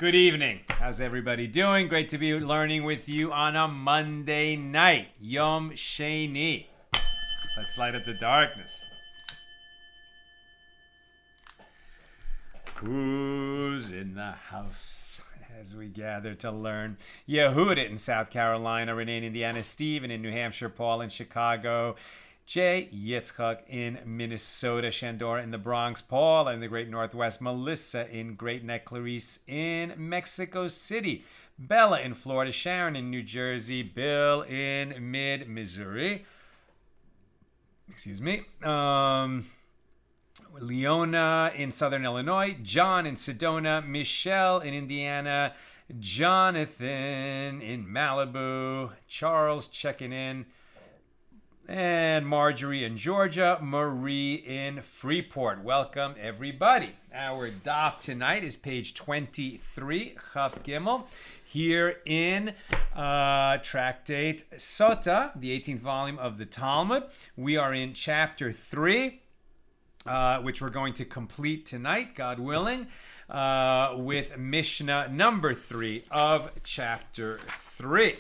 Good evening. How's everybody doing? Great to be learning with you on a Monday night. Yom Sheni. Let's light up the darkness. Who's in the house as we gather to learn? Yehuda in South Carolina, Renee in Indiana, Stephen in New Hampshire, Paul in Chicago, Jay Yitzchak in Minnesota, Shandora in the Bronx, Paul in the Great Northwest, Melissa in Great Neck, Clarice in Mexico City, Bella in Florida, Sharon in New Jersey, Bill in mid-Missouri. Leona in Southern Illinois, John in Sedona, Michelle in Indiana, Jonathan in Malibu, Charles checking in, and Marjorie in Georgia, Marie in Freeport. Welcome, everybody. Our daf tonight is page 23, Chaf Gimel, here in Tractate Sotah, the 18th volume of the Talmud. We are in chapter 3, which we're going to complete tonight, God willing, with Mishna number 3 of chapter 3.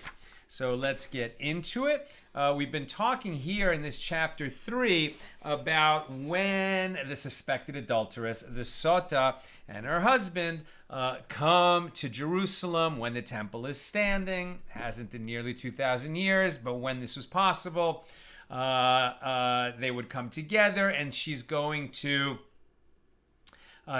So let's get into it. We've been talking here in this chapter 3 about when the suspected adulteress, the Sotah, and her husband come to Jerusalem when the temple is standing. Hasn't in nearly 2,000 years, but when this was possible, they would come together, and she's going to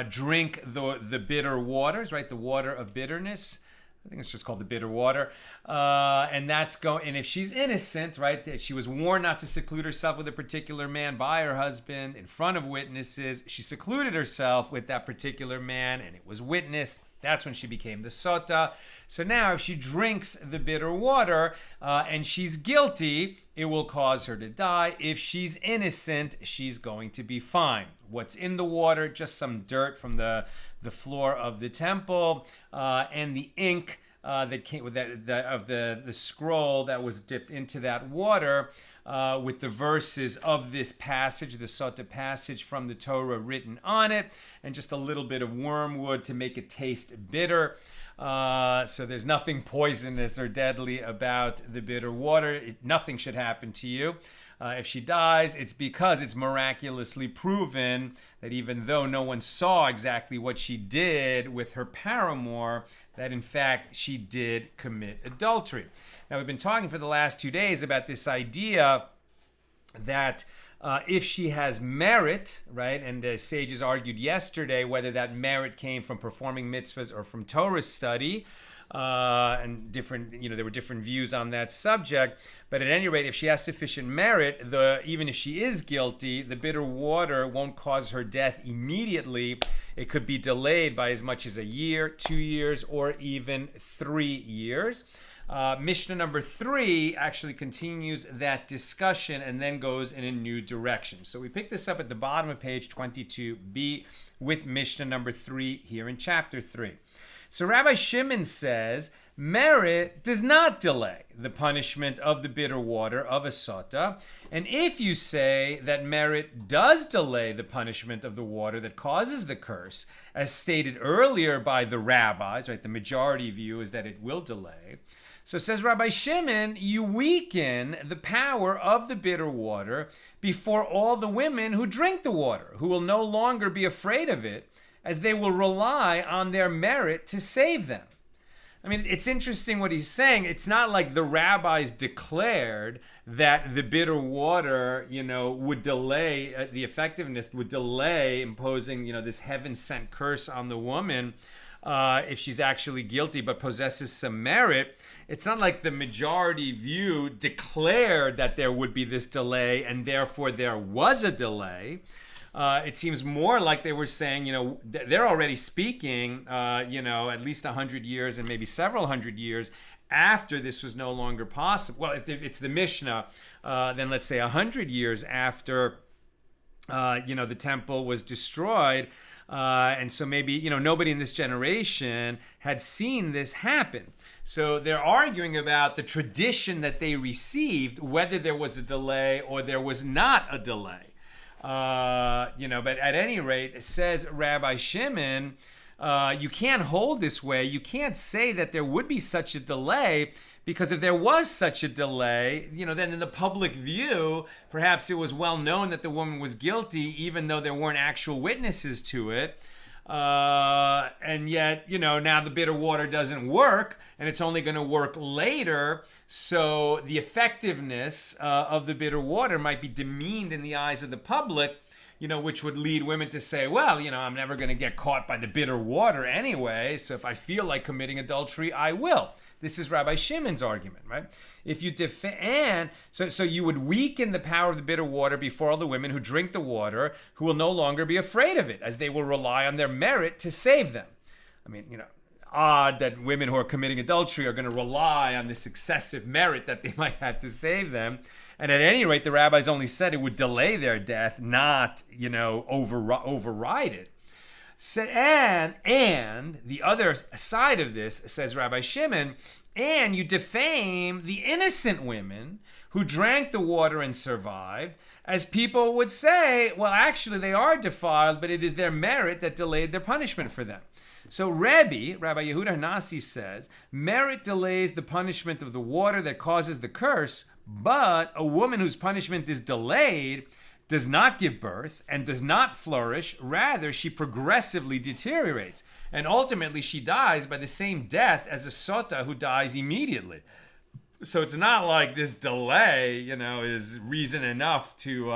drink the bitter waters, right? The water of bitterness. I think it's just called the bitter water. And if she's innocent, right, that she was warned not to seclude herself with a particular man by her husband in front of witnesses. She secluded herself with that particular man, and it was witnessed. That's when she became the Sotah. So now if she drinks the bitter water and she's guilty, it will cause her to die. If she's innocent, she's going to be fine. What's in the water? Just some dirt from the floor of the temple and the ink that came with the scroll that was dipped into that water with the verses of this passage, the Sotah passage from the Torah written on it, and just a little bit of wormwood to make it taste bitter. So there's nothing poisonous or deadly about the bitter water. Nothing should happen to you. If she dies, it's because it's miraculously proven that even though no one saw exactly what she did with her paramour, that in fact she did commit adultery. Now we've been talking for the last 2 days about this idea that if she has merit, right, and the sages argued yesterday whether that merit came from performing mitzvahs or from Torah study, and different, there were different views on that subject. But at any rate, if she has sufficient merit, even if she is guilty, the bitter water won't cause her death immediately. It could be delayed by as much as a year, 2 years, or even 3 years. Mishnah number 3 actually continues that discussion and then goes in a new direction. So we pick this up at the bottom of page 22b with Mishnah number 3 here in chapter 3. So Rabbi Shimon says, merit does not delay the punishment of the bitter water of a Sotah. And if you say that merit does delay the punishment of the water that causes the curse, as stated earlier by the rabbis, right, the majority view is that it will delay. So says Rabbi Shimon, you weaken the power of the bitter water before all the women who drink the water, who will no longer be afraid of it, as they will rely on their merit to save them. I mean, it's interesting what he's saying. It's not like the rabbis declared that the bitter water, would delay, the effectiveness would delay imposing, this heaven-sent curse on the woman if she's actually guilty but possesses some merit. It's not like the majority view declared that there would be this delay and therefore there was a delay. It seems more like they were saying, they're already speaking, at least 100 years and maybe several hundred years after this was no longer possible. Well, if it's the Mishnah, then let's say 100 years after, the temple was destroyed. And so maybe, nobody in this generation had seen this happen. So they're arguing about the tradition that they received, whether there was a delay or there was not a delay. But at any rate, says Rabbi Shimon, you can't hold this way. You can't say that there would be such a delay, because if there was such a delay, then in the public view, perhaps it was well known that the woman was guilty, even though there weren't actual witnesses to it. And yet, now the bitter water doesn't work, and it's only going to work later. So the effectiveness of the bitter water might be demeaned in the eyes of the public, which would lead women to say, well, I'm never going to get caught by the bitter water anyway. So if I feel like committing adultery, I will. This is Rabbi Shimon's argument, right? If you defend, so you would weaken the power of the bitter water before all the women who drink the water, who will no longer be afraid of it, as they will rely on their merit to save them. I mean, odd that women who are committing adultery are going to rely on this excessive merit that they might have to save them. And at any rate, the rabbis only said it would delay their death, not, override it. So, and the other side of this, says Rabbi Shimon, and you defame the innocent women who drank the water and survived, as people would say, well, actually they are defiled, but it is their merit that delayed their punishment for them. So Rabbi Yehuda Hanasi says, merit delays the punishment of the water that causes the curse, but a woman whose punishment is delayed does not give birth and does not flourish. Rather, she progressively deteriorates. And ultimately, she dies by the same death as a Sotah who dies immediately. So it's not like this delay, is reason enough to,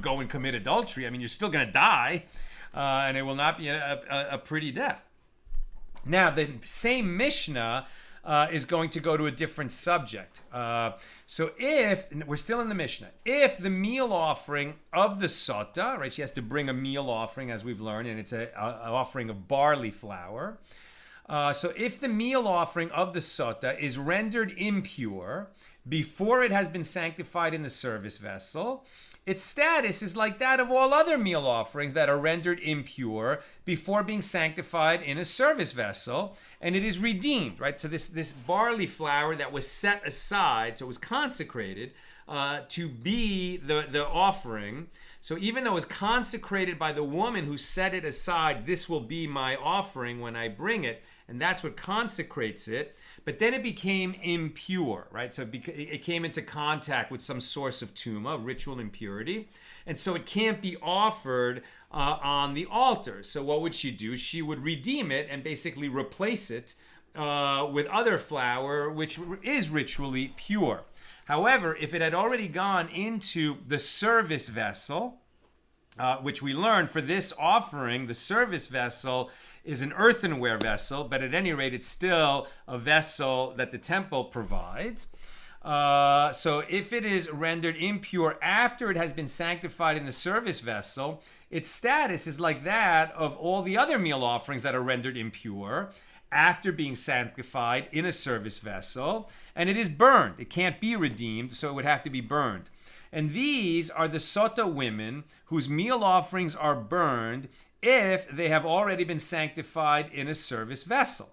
go and commit adultery. I mean, you're still going to die, and it will not be a pretty death. Now, the same Mishna is going to go to a different subject. So if, we're still in the Mishnah, if the meal offering of the Sotah, right, she has to bring a meal offering, as we've learned, and it's an offering of barley flour. So if the meal offering of the Sotah is rendered impure before it has been sanctified in the service vessel, its status is like that of all other meal offerings that are rendered impure before being sanctified in a service vessel, and it is redeemed, right? So this barley flour that was set aside, so it was consecrated to be the offering. So even though it was consecrated by the woman who set it aside, this will be my offering when I bring it, and that's what consecrates it. But then it became impure, right? So it came into contact with some source of tumah, ritual impurity. And so it can't be offered on the altar. So what would she do? She would redeem it and basically replace it with other flour, which is ritually pure. However, if it had already gone into the service vessel, which we learned for this offering, the service vessel is an earthenware vessel, but at any rate, it's still a vessel that the temple provides. So if it is rendered impure after it has been sanctified in the service vessel, its status is like that of all the other meal offerings that are rendered impure after being sanctified in a service vessel, and it is burned. It can't be redeemed, so it would have to be burned. And these are the Sotah women whose meal offerings are burned if they have already been sanctified in a service vessel.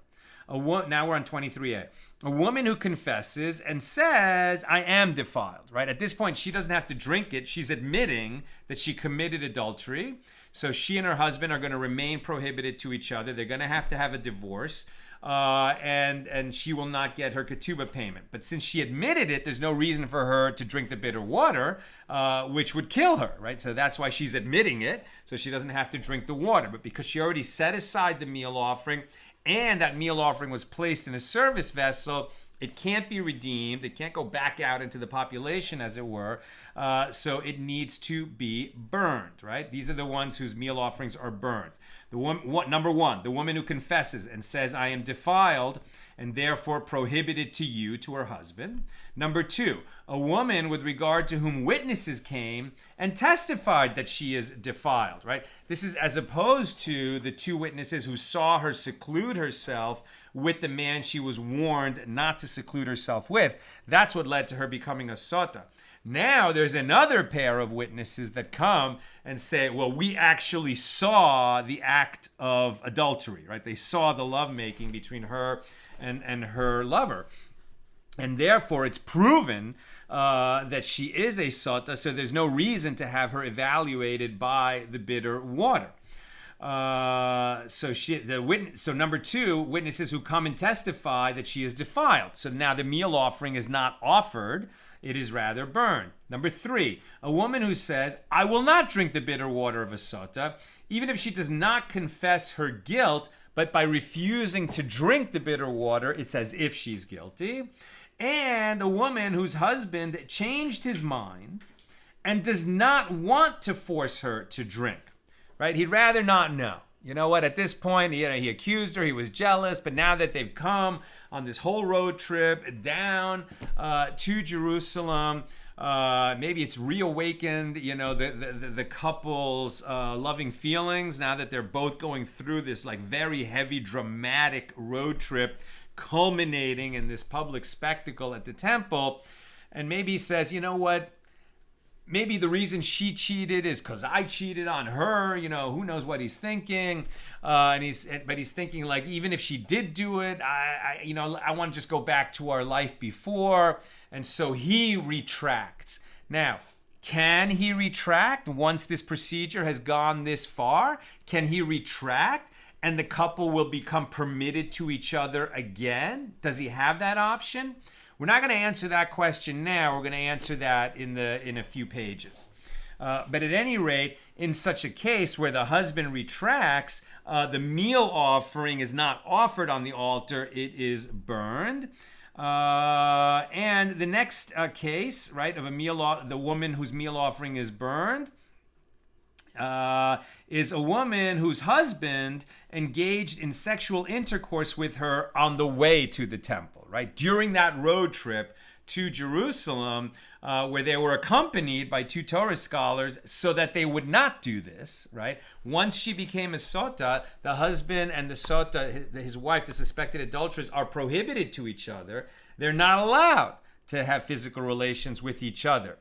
Now we're on 23a. A woman who confesses and says, I am defiled, right? At this point, she doesn't have to drink it. She's admitting that she committed adultery. So she and her husband are going to remain prohibited to each other. They're going to have a divorce. And she will not get her ketubah payment. But since she admitted it, there's no reason for her to drink the bitter water, which would kill her, right? So that's why she's admitting it, so she doesn't have to drink the water. But because she already set aside the meal offering, and that meal offering was placed in a service vessel, it can't be redeemed. It can't go back out into the population, as it were. So it needs to be burned, right? These are the ones whose meal offerings are burned. Number one, the woman who confesses and says, I am defiled and therefore prohibited to you, to her husband. Number two, a woman with regard to whom witnesses came and testified that she is defiled, right? This is as opposed to the two witnesses who saw her seclude herself with the man she was warned not to seclude herself with. That's what led to her becoming a Sotah. Now there's another pair of witnesses that come and say, well, we actually saw the act of adultery, right? They saw the lovemaking between her and her lover. And therefore, it's proven that she is a Sotah, so there's no reason to have her evaluated by the bitter water. So number 2, witnesses who come and testify that she is defiled. So now the meal offering is not offered, it is rather burned. Number 3, a woman who says, I will not drink the bitter water of a sotah, even if she does not confess her guilt, but by refusing to drink the bitter water, it's as if she's guilty. And a woman whose husband changed his mind and does not want to force her to drink, right? He'd rather not know. You know what? At this point, he accused her. He was jealous. But now that they've come on this whole road trip down to Jerusalem, maybe it's reawakened, the couple's loving feelings now that they're both going through this like very heavy, dramatic road trip, culminating in this public spectacle at the temple. And maybe he says, you know what? Maybe the reason she cheated is because I cheated on her. Who knows what he's thinking? But he's thinking like, even if she did do it, I want to just go back to our life before. And so he retracts. Now, can he retract once this procedure has gone this far? Can he retract and the couple will become permitted to each other again? Does he have that option? We're not going to answer that question now. We're going to answer that in a few pages. But at any rate, in such a case where the husband retracts, the meal offering is not offered on the altar, it is burned. And the next case, right, of the woman whose meal offering is burned, is a woman whose husband engaged in sexual intercourse with her on the way to the temple, right? During that road trip to Jerusalem, where they were accompanied by 2 Torah scholars so that they would not do this, right? Once she became a Sotah, the husband and the Sotah, his wife, the suspected adulteress, are prohibited to each other. They're not allowed to have physical relations with each other.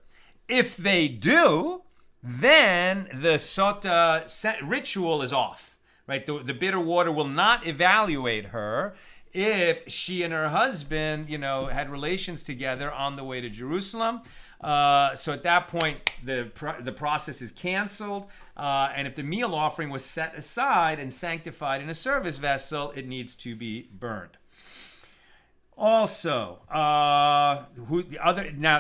If they do, then the Sotah ritual is off, right? The bitter water will not evaluate her if she and her husband, had relations together on the way to Jerusalem. So at that point, the process is canceled. And if the meal offering was set aside and sanctified in a service vessel, it needs to be burned. Also,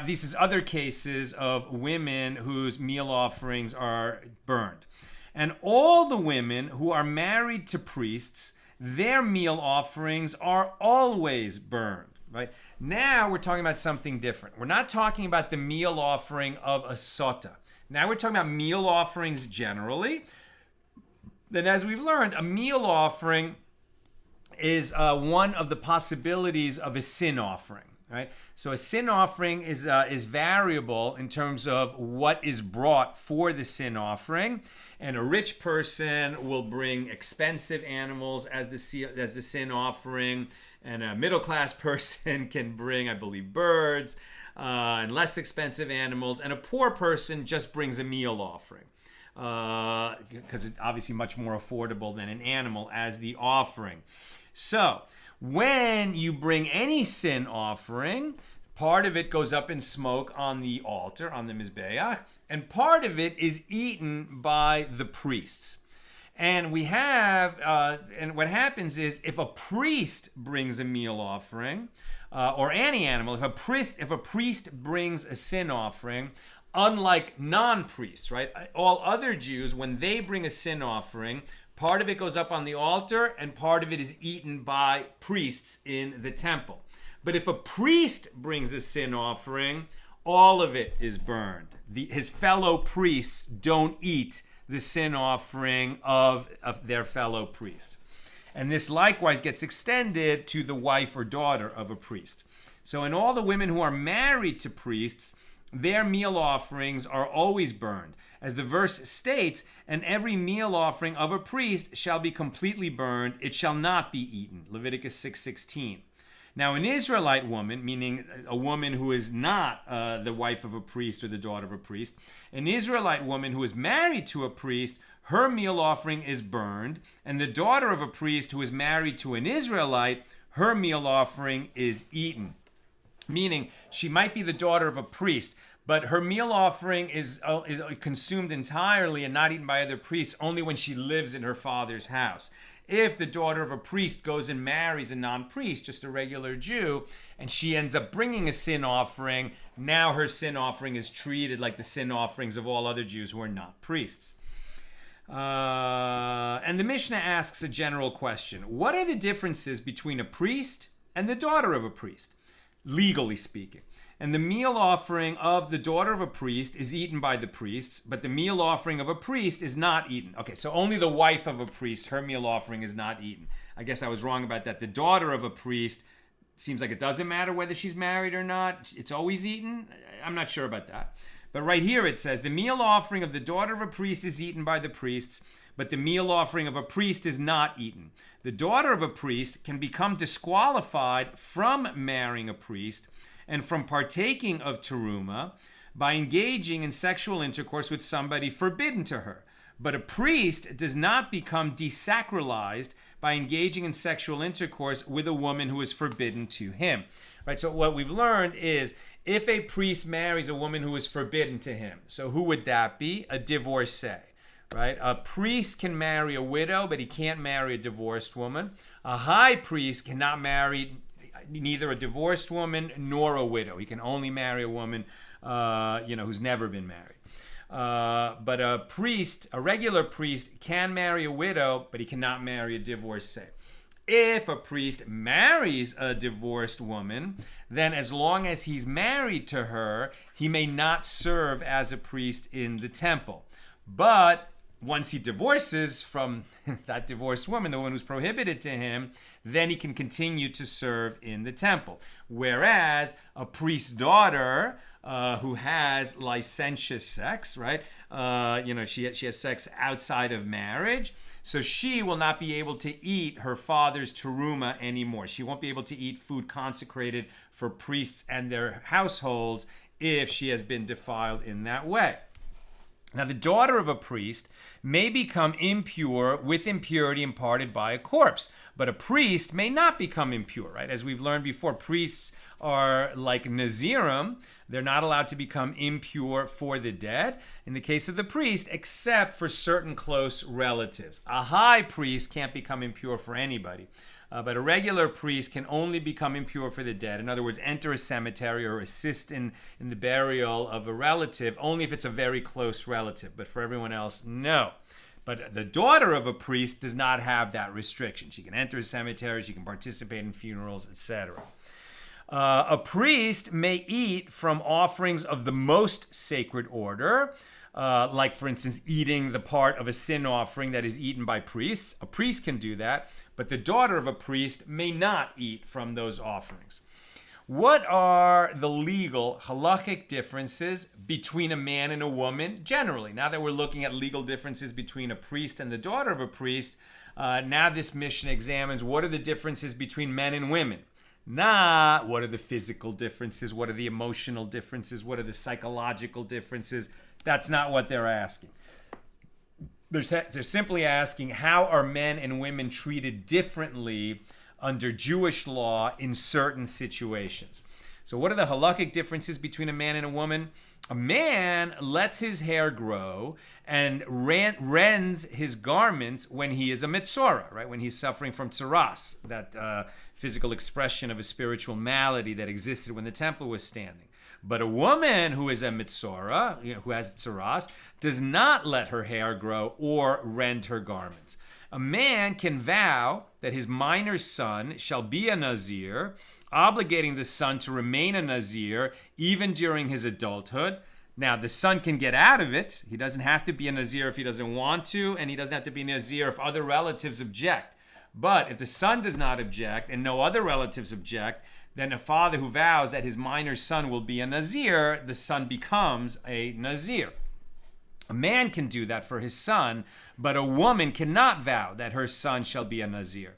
these is other cases of women whose meal offerings are burned. And all the women who are married to priests, their meal offerings are always burned, right? Now we're talking about something different. We're not talking about the meal offering of a Sotah. Now we're talking about meal offerings generally. Then as we've learned, a meal offering is one of the possibilities of a sin offering, right? So a sin offering is variable in terms of what is brought for the sin offering. And a rich person will bring expensive animals as the sin offering. And a middle-class person can bring, I believe, birds and less expensive animals. And a poor person just brings a meal offering because it's obviously much more affordable than an animal as the offering. So when you bring any sin offering, part of it goes up in smoke on the altar, on the Mizbeach, and part of it is eaten by the priests. And we have, and what happens is, if a priest brings a meal offering, or any animal, if a priest brings a sin offering, unlike non-priests, right? All other Jews, when they bring a sin offering, part of it goes up on the altar, and part of it is eaten by priests in the temple. But if a priest brings a sin offering, all of it is burned. His fellow priests don't eat the sin offering of their fellow priest. And this likewise gets extended to the wife or daughter of a priest. So in all the women who are married to priests, their meal offerings are always burned. As the verse states, and every meal offering of a priest shall be completely burned, it shall not be eaten. Leviticus 6:16. Now, an Israelite woman, meaning a woman who is not the wife of a priest or the daughter of a priest, an Israelite woman who is married to a priest, her meal offering is burned, and the daughter of a priest who is married to an Israelite, her meal offering is eaten. Meaning, she might be the daughter of a priest, But her meal offering is consumed entirely and not eaten by other priests only when she lives in her father's house. If the daughter of a priest goes and marries a non-priest, just a regular Jew, and she ends up bringing a sin offering, now her sin offering is treated like the sin offerings of all other Jews who are not priests. And the Mishnah asks a general question. What are the differences between a priest and the daughter of a priest, legally speaking? And the meal offering of the daughter of a priest is eaten by the priests, but the meal offering of a priest is not eaten. Okay, so only the wife of a priest, her meal offering is not eaten. I guess I was wrong about that. The daughter of a priest, seems like it doesn't matter whether she's married or not. It's always eaten. I'm not sure about that. But right here it says, the meal offering of the daughter of a priest is eaten by the priests, but the meal offering of a priest is not eaten. The daughter of a priest can become disqualified from marrying a priest and from partaking of teruma by engaging in sexual intercourse with somebody forbidden to her. But a priest does not become desacralized by engaging in sexual intercourse with a woman who is forbidden to him. Right? So what we've learned is if a priest marries a woman who is forbidden to him, so who would that be? A divorcee. Right? A priest can marry a widow, but he can't marry a divorced woman. A high priest cannot marry neither a divorced woman nor a widow. He can only marry a woman, who's never been married. But a priest, a regular priest, can marry a widow, but he cannot marry a divorcee. If a priest marries a divorced woman, then as long as he's married to her, he may not serve as a priest in the temple. But once he divorces from that divorced woman, the one who's prohibited to him, then he can continue to serve in the temple. Whereas a priest's daughter who has licentious sex, right? She has sex outside of marriage, so she will not be able to eat her father's teruma anymore. She won't be able to eat food consecrated for priests and their households if she has been defiled in that way. Now, the daughter of a priest may become impure with impurity imparted by a corpse, but a priest may not become impure, right? As we've learned before, priests are like nazirim. They're not allowed to become impure for the dead, in the case of the priest, except for certain close relatives. A high priest can't become impure for anybody. But a regular priest can only become impure for the dead. In other words, enter a cemetery or assist in the burial of a relative, only if it's a very close relative. But for everyone else, no. But the daughter of a priest does not have that restriction. She can enter a cemetery, she can participate in funerals, etc. A priest may eat from offerings of the most sacred order, like, for instance, eating the part of a sin offering that is eaten by priests. A priest can do that. But the daughter of a priest may not eat from those offerings. What are the legal halachic differences between a man and a woman generally? Now that we're looking at legal differences between a priest and the daughter of a priest, now this Mishnah examines what are the differences between men and women. Not what are the physical differences, what are the emotional differences, what are the psychological differences. That's not what they're asking. They're simply asking, how are men and women treated differently under Jewish law in certain situations? So what are the halakhic differences between a man and a woman? A man lets his hair grow and rends his garments when he is a mitzora, right? When he's suffering from tzaraas, that physical expression of a spiritual malady that existed when the temple was standing. But a woman who is a mitzora, who has tzaraas, does not let her hair grow or rend her garments. A man can vow that his minor son shall be a nazir, obligating the son to remain a nazir even during his adulthood. Now, the son can get out of it. He doesn't have to be a nazir if he doesn't want to, and he doesn't have to be a nazir if other relatives object. But if the son does not object and no other relatives object, then a father who vows that his minor son will be a nazir, the son becomes a nazir. A man can do that for his son, but a woman cannot vow that her son shall be a nazir.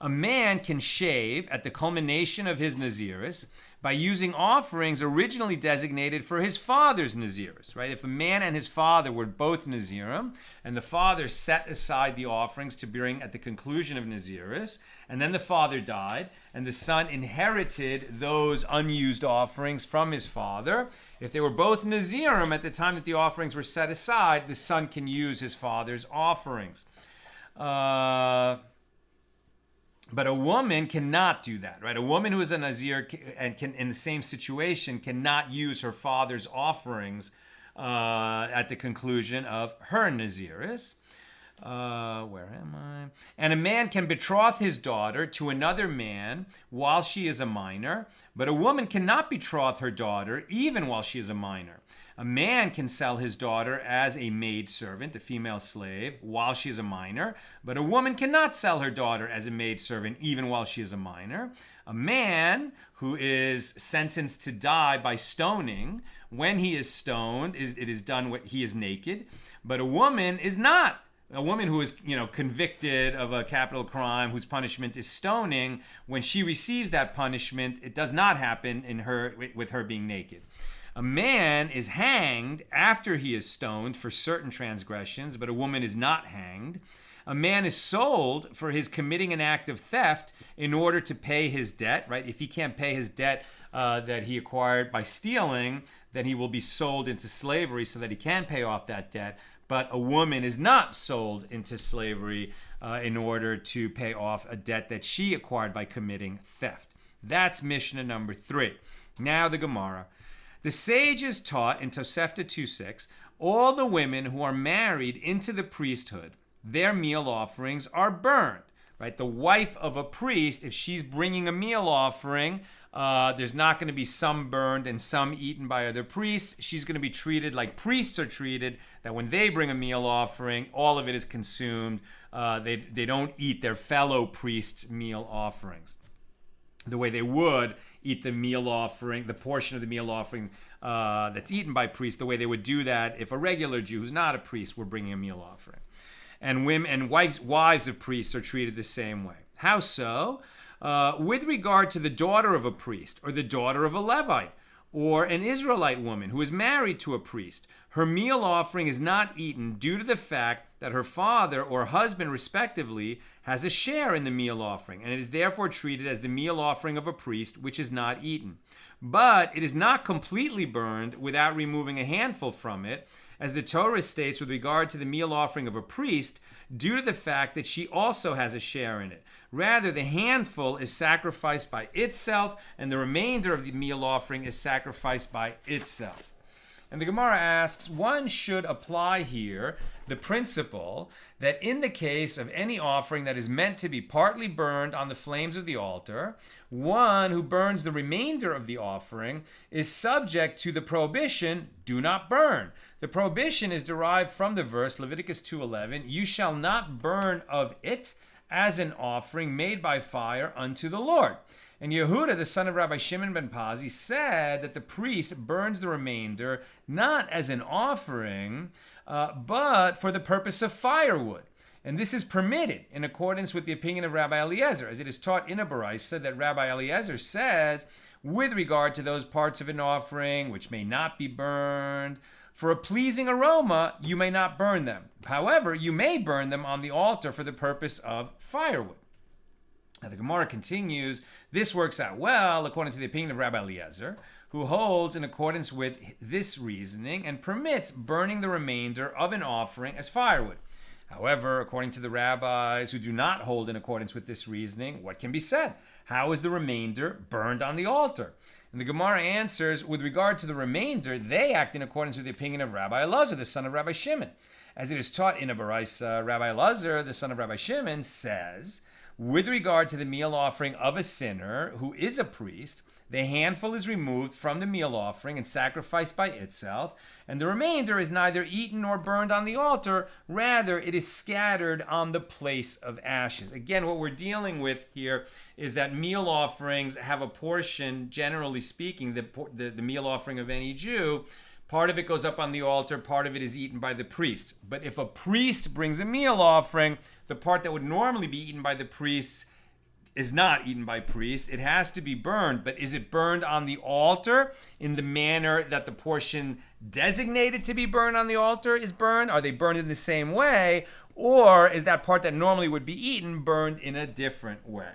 A man can shave at the culmination of his nazirus by using offerings originally designated for his father's nazirus, right? If a man and his father were both nazirim, and the father set aside the offerings to bring at the conclusion of nazirus, and then the father died, and the son inherited those unused offerings from his father, if they were both nazirim at the time that the offerings were set aside, the son can use his father's offerings. But a woman cannot do that, right? A woman who is a nazir and can, in the same situation, cannot use her father's offerings at the conclusion of her nazirus. Where am I? And a man can betroth his daughter to another man while she is a minor, but a woman cannot betroth her daughter even while she is a minor. A man can sell his daughter as a maidservant, a female slave, while she is a minor, but a woman cannot sell her daughter as a maidservant even while she is a minor. A man who is sentenced to die by stoning, when he is stoned, it is done when he is naked, but a woman is not. A woman who is, convicted of a capital crime, whose punishment is stoning, when she receives that punishment, it does not happen with her being naked. A man is hanged after he is stoned for certain transgressions, but a woman is not hanged. A man is sold for his committing an act of theft in order to pay his debt, right? If he can't pay his debt that he acquired by stealing, then he will be sold into slavery so that he can pay off that debt. But a woman is not sold into slavery in order to pay off a debt that she acquired by committing theft. That's Mishnah number 3. Now the Gemara. The sages taught in Tosefta 2:6, all the women who are married into the priesthood, their meal offerings are burned. Right? The wife of a priest, if she's bringing a meal offering, there's not going to be some burned and some eaten by other priests. She's going to be treated like priests are treated, that when they bring a meal offering, all of it is consumed. They don't eat their fellow priests' meal offerings the way they would eat the meal offering, the portion of the meal offering that's eaten by priests, the way they would do that if a regular Jew who's not a priest were bringing a meal offering. And women and wives of priests are treated the same way. How so? With regard to the daughter of a priest or the daughter of a Levite or an Israelite woman who is married to a priest, her meal offering is not eaten due to the fact that her father or husband, respectively, has a share in the meal offering, and it is therefore treated as the meal offering of a priest, which is not eaten. But it is not completely burned without removing a handful from it, as the Torah states with regard to the meal offering of a priest, due to the fact that she also has a share in it. Rather, the handful is sacrificed by itself, and the remainder of the meal offering is sacrificed by itself. And the Gemara asks, one should apply here the principle that in the case of any offering that is meant to be partly burned on the flames of the altar, one who burns the remainder of the offering is subject to the prohibition, do not burn. The prohibition is derived from the verse, Leviticus 2:11, you shall not burn of it as an offering made by fire unto the Lord. And Yehuda, the son of Rabbi Shimon ben Pazi, said that the priest burns the remainder not as an offering, but for the purpose of firewood. And this is permitted in accordance with the opinion of Rabbi Eliezer, as it is taught in a baraisa that Rabbi Eliezer says, with regard to those parts of an offering which may not be burned, for a pleasing aroma, you may not burn them. However, you may burn them on the altar for the purpose of firewood. Now the Gemara continues, this works out well according to the opinion of Rabbi Eliezer, who holds in accordance with this reasoning and permits burning the remainder of an offering as firewood. However, according to the rabbis who do not hold in accordance with this reasoning, what can be said? How is the remainder burned on the altar? And the Gemara answers, with regard to the remainder, they act in accordance with the opinion of Rabbi Elazar, the son of Rabbi Shimon. As it is taught in a baraisa, Rabbi Elazar, the son of Rabbi Shimon, says, with regard to the meal offering of a sinner who is a priest, the handful is removed from the meal offering and sacrificed by itself, and the remainder is neither eaten nor burned on the altar, rather it is scattered on the place of ashes. Again, what we're dealing with here is that meal offerings have a portion, generally speaking, the meal offering of any Jew, part of it goes up on the altar, part of it is eaten by the priest. But if a priest brings a meal offering, the part that would normally be eaten by the priests is not eaten by priests. It has to be burned. But is it burned on the altar in the manner that the portion designated to be burned on the altar is burned? Are they burned in the same way? Or is that part that normally would be eaten burned in a different way?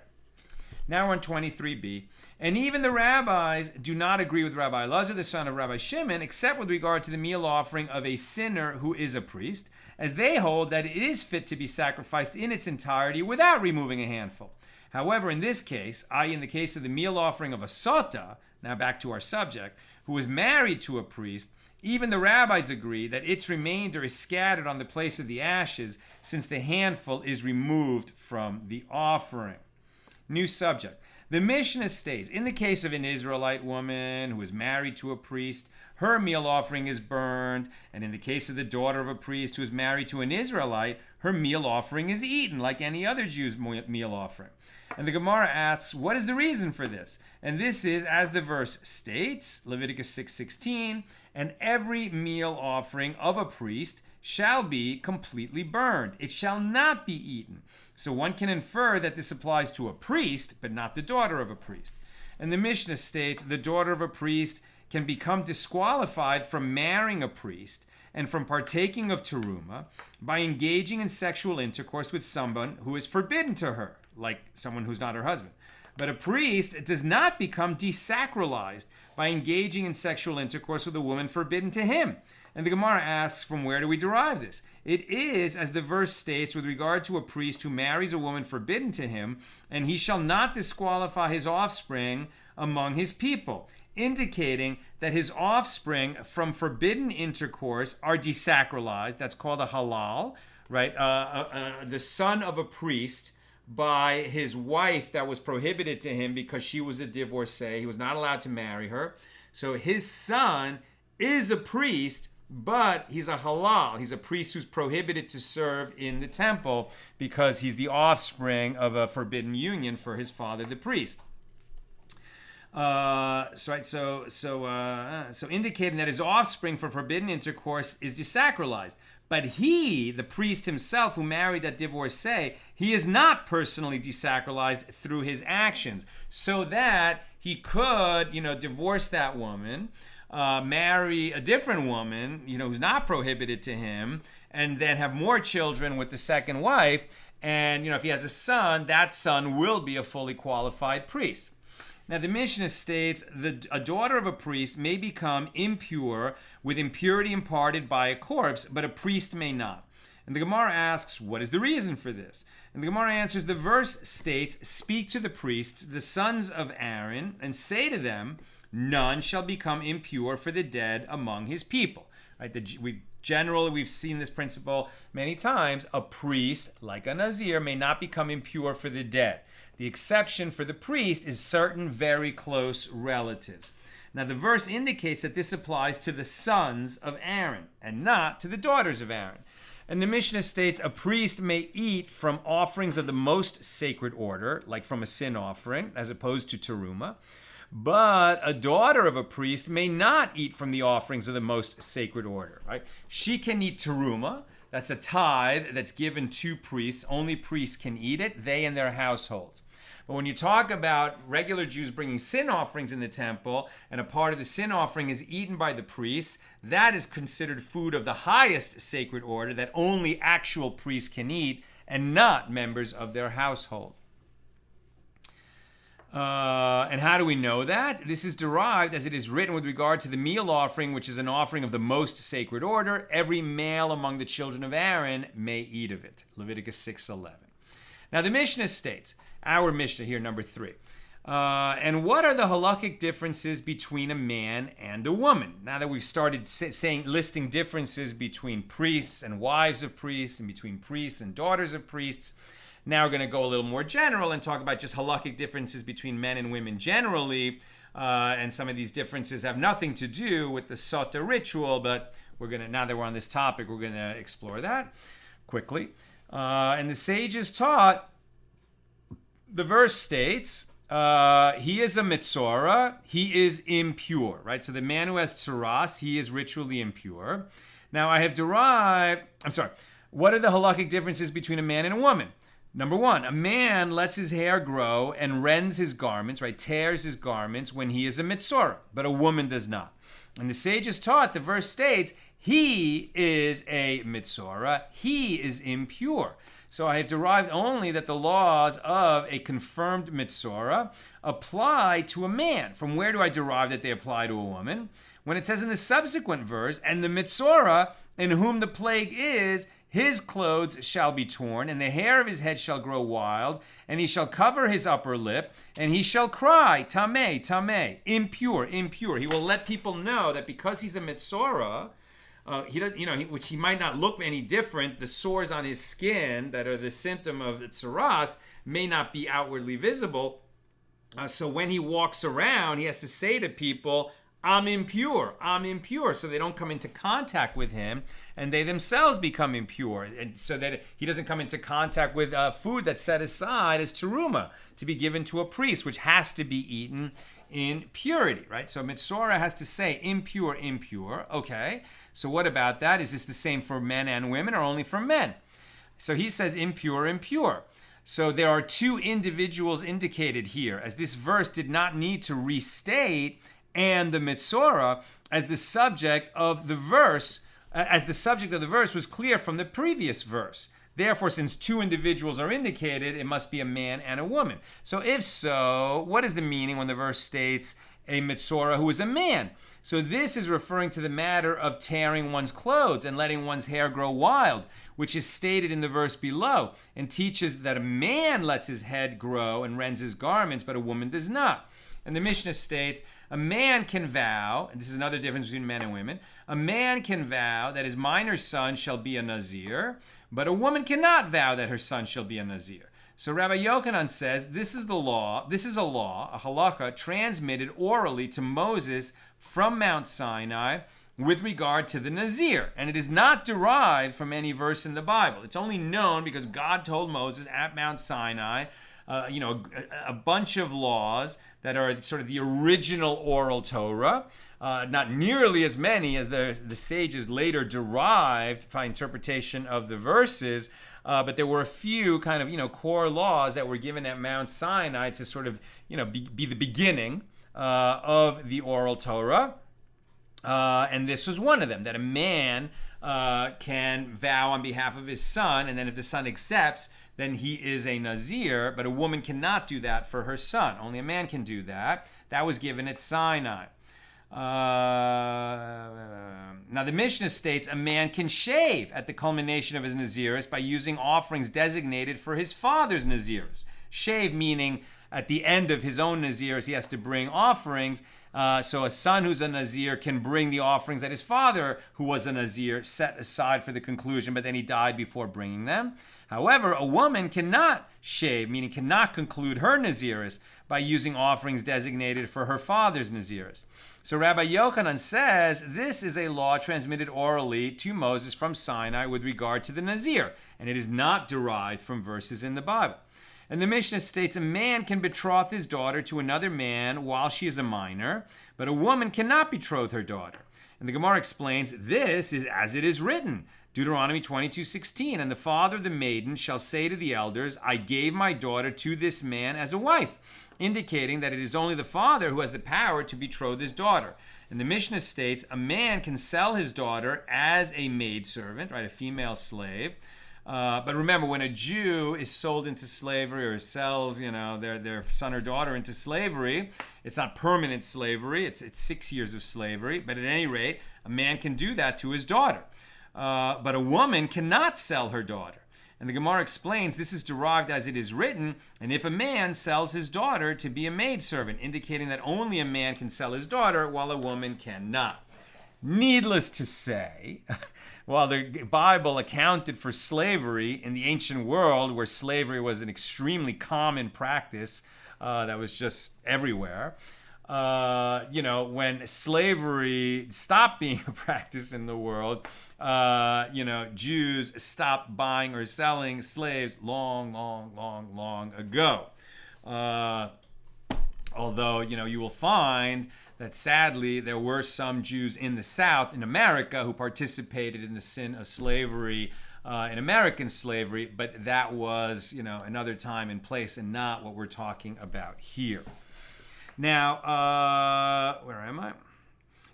Now we're on 23b. And even the rabbis do not agree with Rabbi Elazar, the son of Rabbi Shimon, except with regard to the meal offering of a sinner who is a priest, as they hold that it is fit to be sacrificed in its entirety without removing a handful. However, in this case, i.e. in the case of the meal offering of a Sotah, now back to our subject, who is married to a priest, even the rabbis agree that its remainder is scattered on the place of the ashes, since the handful is removed from the offering. New subject. The Mishna states, in the case of an Israelite woman who is married to a priest, her meal offering is burned, and in the case of the daughter of a priest who is married to an Israelite, her meal offering is eaten like any other Jew's meal offering. And the Gemara asks, what is the reason for this? And this is, as the verse states, Leviticus 6:16, and every meal offering of a priest shall be completely burned. It shall not be eaten. So one can infer that this applies to a priest, but not the daughter of a priest. And the Mishnah states, the daughter of a priest can become disqualified from marrying a priest and from partaking of teruma by engaging in sexual intercourse with someone who is forbidden to her, like someone who's not her husband. But a priest does not become desacralized by engaging in sexual intercourse with a woman forbidden to him. And the Gemara asks, from where do we derive this? It is, as the verse states, with regard to a priest who marries a woman forbidden to him, and he shall not disqualify his offspring among his people, indicating that his offspring from forbidden intercourse are desacralized. That's called a halal, right? The son of a priest by his wife that was prohibited to him because she was a divorcee. He was not allowed to marry her. So his son is a priest, but he's a halal. He's a priest who's prohibited to serve in the temple because he's the offspring of a forbidden union for his father, the priest. So indicating that his offspring for forbidden intercourse is desacralized. But he, the priest himself who married that divorcee, he is not personally desacralized through his actions, so that he could, divorce that woman, marry a different woman, who's not prohibited to him, and then have more children with the second wife. And, if he has a son, that son will be a fully qualified priest. Now, the Mishnah states that a daughter of a priest may become impure with impurity imparted by a corpse, but a priest may not. And the Gemara asks, what is the reason for this? And the Gemara answers, the verse states, speak to the priests, the sons of Aaron, and say to them, none shall become impure for the dead among his people. Right? We've seen this principle many times. A priest, like a nazir, may not become impure for the dead. The exception for the priest is certain very close relatives. Now, the verse indicates that this applies to the sons of Aaron and not to the daughters of Aaron. And the Mishnah states a priest may eat from offerings of the most sacred order, like from a sin offering, as opposed to teruma. But a daughter of a priest may not eat from the offerings of the most sacred order, right? She can eat teruma. That's a tithe that's given to priests. Only priests can eat it, they and their households. But when you talk about regular Jews bringing sin offerings in the temple, and a part of the sin offering is eaten by the priests, that is considered food of the highest sacred order that only actual priests can eat and not members of their household. And how do we know that? This is derived as it is written with regard to the meal offering, which is an offering of the most sacred order. Every male among the children of Aaron may eat of it. Leviticus 6:11. Now the Mishnah states, our Mishnah here, number 3. And what are the halakhic differences between a man and a woman? Now that we've started listing differences between priests and wives of priests, and between priests and daughters of priests, now we're going to go a little more general and talk about just halakhic differences between men and women generally. And some of these differences have nothing to do with the Sotah ritual, but now that we're on this topic, we're going to explore that quickly. And the sages taught, the verse states, he is a mitzora, he is impure, right? So the man who has tzaraas, he is ritually impure. Now what are the halakhic differences between a man and a woman? Number one, a man lets his hair grow and rends his garments, right? Tears his garments when he is a mitzora, but a woman does not. And the sages taught, the verse states, he is a mitzora, he is impure. So I have derived only that the laws of a confirmed mitzora apply to a man. From where do I derive that they apply to a woman? When it says in the subsequent verse, and the mitzora in whom the plague is, his clothes shall be torn, and the hair of his head shall grow wild, and he shall cover his upper lip, and he shall cry, tameh, tameh, impure, impure. He will let people know that because he's a mitzora, he does, which he might not look any different. The sores on his skin that are the symptom of tzaraas may not be outwardly visible. So when he walks around, he has to say to people, I'm impure, so they don't come into contact with him and they themselves become impure, and so that he doesn't come into contact with food that's set aside as teruma to be given to a priest, which has to be eaten in purity, right? So mitzora has to say impure, impure. Okay, so what about that? Is this the same for men and women or only for men? So he says impure, impure. So there are two individuals indicated here, as this verse did not need to restate and the mitzora as the subject of the verse, was clear from the previous verse. Therefore, since two individuals are indicated, it must be a man and a woman. So if so, what is the meaning when the verse states a mitzora who is a man? So this is referring to the matter of tearing one's clothes and letting one's hair grow wild, which is stated in the verse below, and teaches that a man lets his head grow and rends his garments, but a woman does not. And the Mishna states, a man can vow, and this is another difference between men and women, a man can vow that his minor son shall be a nazir, but a woman cannot vow that her son shall be a nazir. So Rabbi Yochanan says, this is a law, a halakha, transmitted orally to Moses from Mount Sinai with regard to the nazir. And it is not derived from any verse in the Bible. It's only known because God told Moses at Mount Sinai, a bunch of laws that are sort of the original oral Torah, not nearly as many as the sages later derived by interpretation of the verses, but there were a few kind of, core laws that were given at Mount Sinai to sort of, be the beginning of the oral Torah. And this was one of them, that a man can vow on behalf of his son, and then if the son accepts, then he is a nazir, but a woman cannot do that for her son. Only a man can do that. That was given at Sinai. Now the Mishnah states a man can shave at the culmination of his nazirus by using offerings designated for his father's nazirus. Shave meaning at the end of his own nazirus he has to bring offerings. So a son who's a nazir can bring the offerings that his father, who was a nazir, set aside for the conclusion, but then he died before bringing them. However, a woman cannot shave, meaning cannot conclude her nazirus by using offerings designated for her father's nazirus. So Rabbi Yochanan says this is a law transmitted orally to Moses from Sinai with regard to the nazir, and it is not derived from verses in the Bible. And the Mishnah states a man can betroth his daughter to another man while she is a minor, but a woman cannot betroth her daughter. And the Gemara explains, this is as it is written, Deuteronomy 22:16, and the father of the maiden shall say to the elders, I gave my daughter to this man as a wife, indicating that it is only the father who has the power to betroth his daughter. And the Mishnah states a man can sell his daughter as a maidservant, right, a female slave. But remember, when a Jew is sold into slavery or sells, their son or daughter into slavery, it's not permanent slavery. It's 6 years of slavery. But at any rate, a man can do that to his daughter. But a woman cannot sell her daughter. And the Gemara explains this is derived as it is written, and if a man sells his daughter to be a maidservant, indicating that only a man can sell his daughter while a woman cannot. Needless to say, while the Bible accounted for slavery in the ancient world, where slavery was an extremely common practice that was just everywhere, when slavery stopped being a practice in the world, Jews stopped buying or selling slaves long ago. Although, you will find that sadly there were some Jews in the South, in America, who participated in the sin of slavery in American slavery, but that was, another time and place and not what we're talking about here. Now, where am I?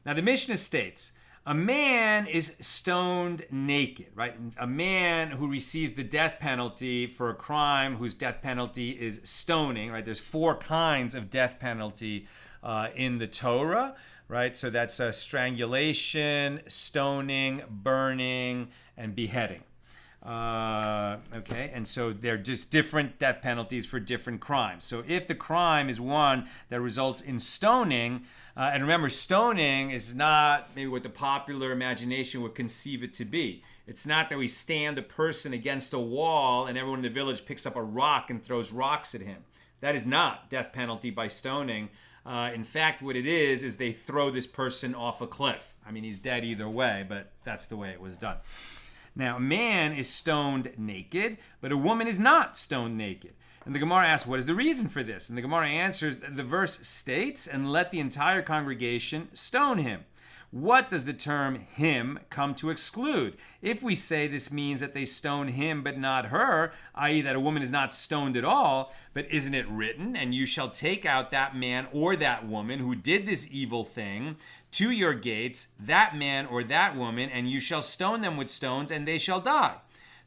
Now, the Mishnah states, a man is stoned naked, right? A man who receives the death penalty for a crime whose death penalty is stoning, right? There's 4 kinds of death penalty in the Torah, right? So that's strangulation, stoning, burning, and beheading. Okay, and so they're just different death penalties for different crimes. So if the crime is one that results in stoning, and remember, stoning is not maybe what the popular imagination would conceive it to be. It's not that we stand a person against a wall and everyone in the village picks up a rock and throws rocks at him. That is not death penalty by stoning. In fact, what it is they throw this person off a cliff. I mean, he's dead either way, but that's the way it was done. Now, a man is stoned naked, but a woman is not stoned naked. And the Gemara asks, what is the reason for this? And the Gemara answers, the verse states, and let the entire congregation stone him. What does the term him come to exclude? If we say this means that they stone him but not her, i.e. that a woman is not stoned at all, but isn't it written, and you shall take out that man or that woman who did this evil thing to your gates, that man or that woman, and you shall stone them with stones, and they shall die.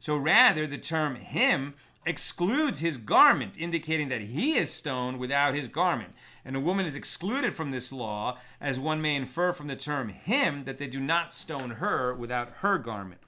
So rather, the term him excludes his garment, indicating that he is stoned without his garment. And a woman is excluded from this law, as one may infer from the term him that they do not stone her without her garment.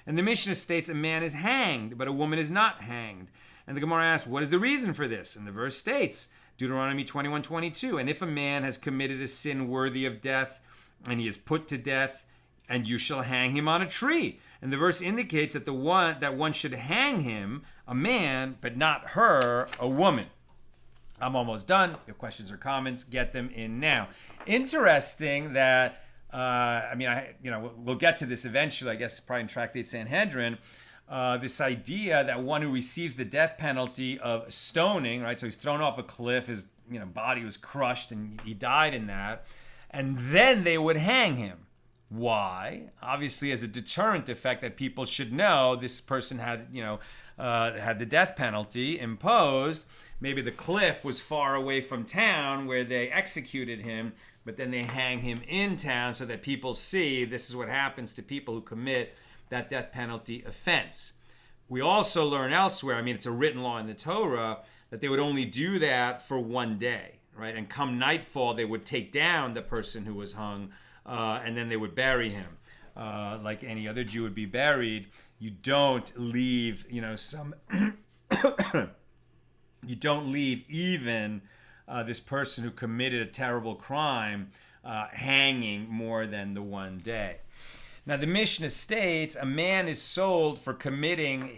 And the Mishnah states a man is hanged, but a woman is not hanged. And the Gemara asks, what is the reason for this? And the verse states, Deuteronomy 21:22, and if a man has committed a sin worthy of death, and he is put to death, and you shall hang him on a tree. And the verse indicates that one should hang him, a man, but not her, a woman. I'm almost done. If you have questions or comments, get them in now. Interesting that, we'll get to this eventually, I guess, probably in Tractate Sanhedrin, this idea that one who receives the death penalty of stoning, right? So he's thrown off a cliff, his body was crushed, and he died in that. And then they would hang him. Why? Obviously, as a deterrent effect that people should know this person had, had the death penalty imposed. Maybe the cliff was far away from town where they executed him, but then they hang him in town so that people see this is what happens to people who commit that death penalty offense. We also learn elsewhere, it's a written law in the Torah, that they would only do that for one day, right? And come nightfall, they would take down the person who was hung, and then they would bury him. Like any other Jew would be buried. You don't leave, some... You don't leave even this person who committed a terrible crime hanging more than the one day. Now the Mishnah states a man is sold for committing an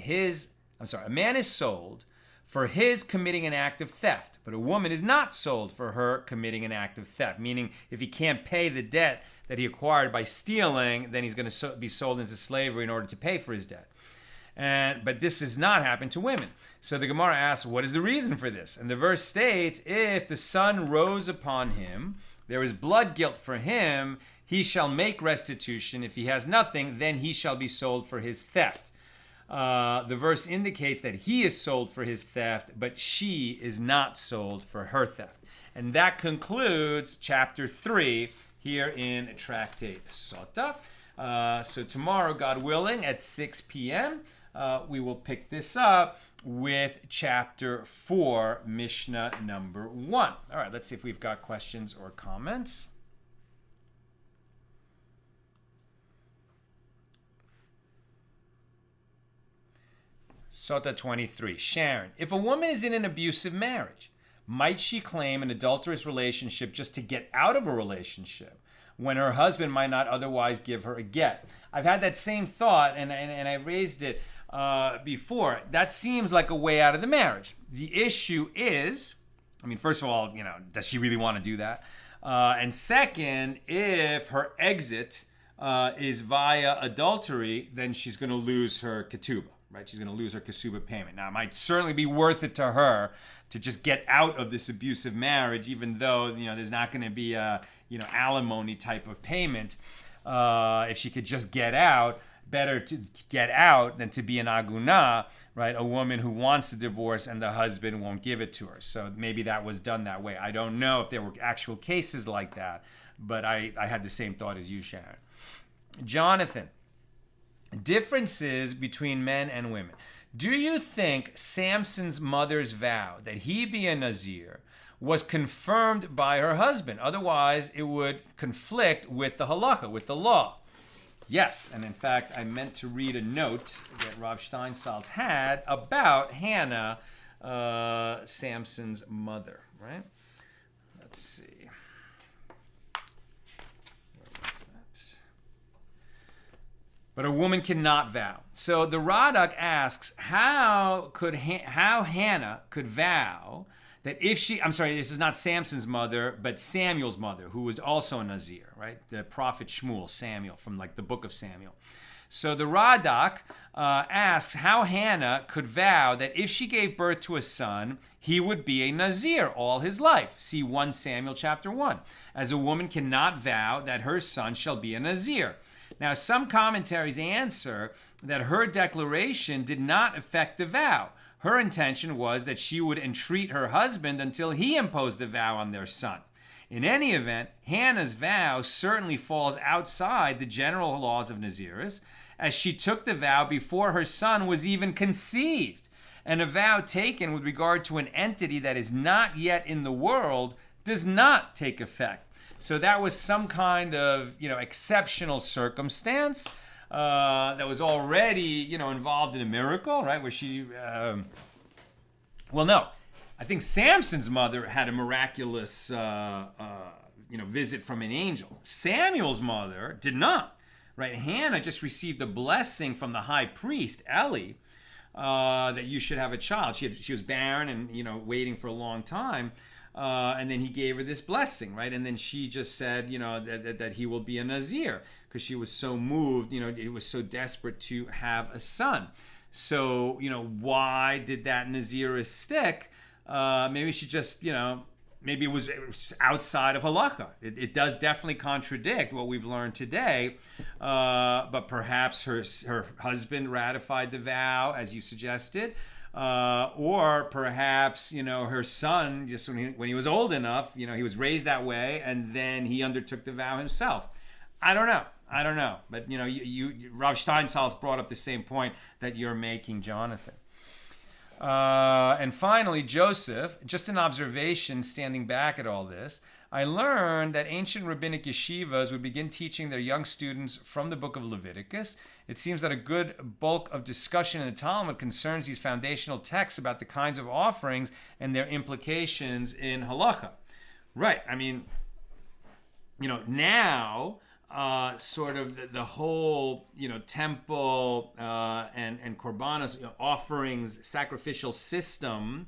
act of theft, but a woman is not sold for her committing an act of theft, meaning if he can't pay the debt that he acquired by stealing, then he's going to be sold into slavery in order to pay for his debt. But this does not happen to women. So the Gemara asks, what is the reason for this? And the verse states, if the sun rose upon him, there is blood guilt for him, he shall make restitution. If he has nothing, then he shall be sold for his theft. The verse indicates that he is sold for his theft, but she is not sold for her theft. And that concludes chapter 3 here in Tractate Sotah. So tomorrow, God willing, at 6 p.m., we will pick this up with chapter 4, Mishnah number 1. All right, let's see if we've got questions or comments. Sotah 23. Sharon, if a woman is in an abusive marriage, might she claim an adulterous relationship just to get out of a relationship when her husband might not otherwise give her a get? I've had that same thought, and I raised it before. That seems like a way out of the marriage. The issue is, first of all, does she really want to do that? And second, if her exit is via adultery, then she's going to lose her ketubah, right? She's going to lose her ketubah payment. Now, it might certainly be worth it to her to just get out of this abusive marriage, even though, there's not going to be a, alimony type of payment. If she could just get out, better to get out than to be an aguna, right? A woman who wants a divorce and the husband won't give it to her. So maybe that was done that way. I don't know if there were actual cases like that, but I had the same thought as you, Sharon. Jonathan, differences between men and women. Do you think Samson's mother's vow that he be a nazir was confirmed by her husband? Otherwise, it would conflict with the halakha, with the law. Yes, and in fact, I meant to read a note that Rav Steinsaltz had about Hannah, Samson's mother, right? Let's see. Where was that? But a woman cannot vow. So the Radak asks, how Hannah could vow that if she, I'm sorry, this is not Samson's mother, but Samuel's mother, who was also a Nazir, right? The prophet Shmuel, Samuel, from like the book of Samuel. So the Radak asks how Hannah could vow that if she gave birth to a son, he would be a Nazir all his life. See 1 Samuel chapter 1. As a woman cannot vow that her son shall be a Nazir. Now, some commentaries answer that her declaration did not affect the vow. Her intention was that she would entreat her husband until he imposed the vow on their son. In any event, Hannah's vow certainly falls outside the general laws of nazirus, as she took the vow before her son was even conceived. And a vow taken with regard to an entity that is not yet in the world does not take effect. So that was some kind of, exceptional circumstance that was already, involved in a miracle, right? Where she, no, I think Samson's mother had a miraculous, visit from an angel. Samuel's mother did not, right? Hannah just received a blessing from the high priest, Eli, that you should have a child. She was barren and, waiting for a long time. And then he gave her this blessing, right? And then she just said, that he will be a Nazir, because she was so moved, it was so desperate to have a son. So, why did that Nazirus stick? Maybe she just, maybe it was outside of halakha. It does definitely contradict what we've learned today, but perhaps her husband ratified the vow, as you suggested. Or perhaps, her son, just when he was old enough, he was raised that way, and then he undertook the vow himself. I don't know. But, Rav Steinsaltz brought up the same point that you're making, Jonathan. And finally, Joseph, just an observation standing back at all this. I learned that ancient rabbinic yeshivas would begin teaching their young students from the book of Leviticus. It seems that a good bulk of discussion in the Talmud concerns these foundational texts about the kinds of offerings and their implications in halacha. Right. I mean, now sort of the whole, temple and korbanos, offerings, sacrificial system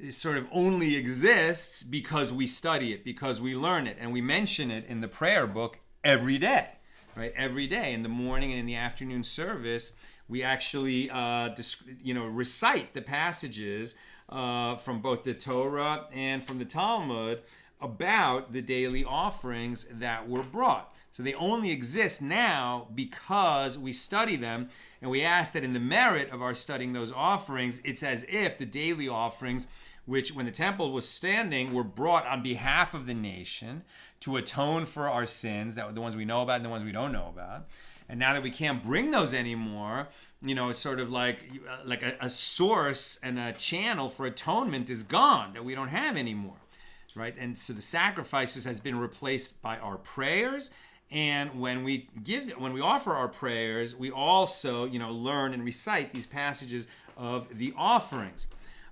sort of only exists because we study it, because we learn it, and we mention it in the prayer book every day, right? Every day in the morning and in the afternoon service, we actually, recite the passages from both the Torah and from the Talmud about the daily offerings that were brought. So they only exist now because we study them, and we ask that in the merit of our studying those offerings, it's as if the daily offerings, which when the temple was standing, were brought on behalf of the nation to atone for our sins, that the ones we know about and the ones we don't know about. And now that we can't bring those anymore, it's sort of like a source and a channel for atonement is gone, that we don't have anymore, right? And so the sacrifices has been replaced by our prayers. And when we offer our prayers, we also, learn and recite these passages of the offerings.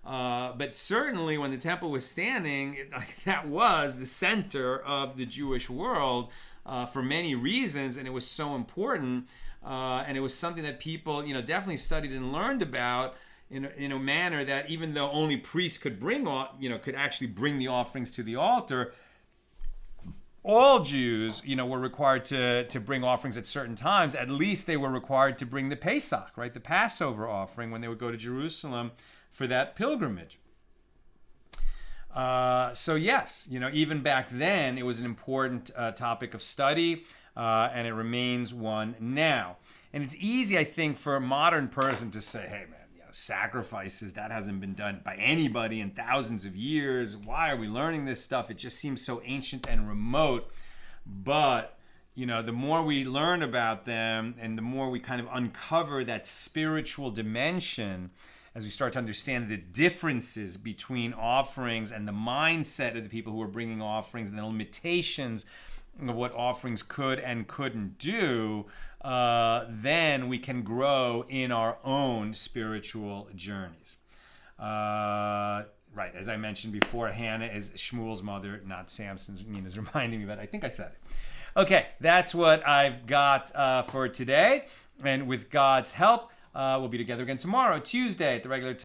But certainly when the temple was standing, that was the center of the Jewish world for many reasons, and it was so important, and it was something that people, definitely studied and learned about in a manner that even though only priests could could actually bring the offerings to the altar, all Jews, were required to bring offerings at certain times. At least they were required to bring the Pesach, right, the Passover offering, when they would go to Jerusalem for that pilgrimage. So yes, even back then it was an important topic of study. and it remains one now. And it's easy, I think, for a modern person to say, hey, man, sacrifices, that hasn't been done by anybody in thousands of years. Why are we learning this stuff? It just seems so ancient and remote. But the more we learn about them and the more we kind of uncover that spiritual dimension, as we start to understand the differences between offerings and the mindset of the people who are bringing offerings and the limitations of what offerings could and couldn't do, then we can grow in our own spiritual journeys. Right, as I mentioned before, Hannah is Shmuel's mother, not Samson's. Nina's reminding me, but I think I said it. Okay, that's what I've got for today. And with God's help, we'll be together again tomorrow, Tuesday, at the regular time.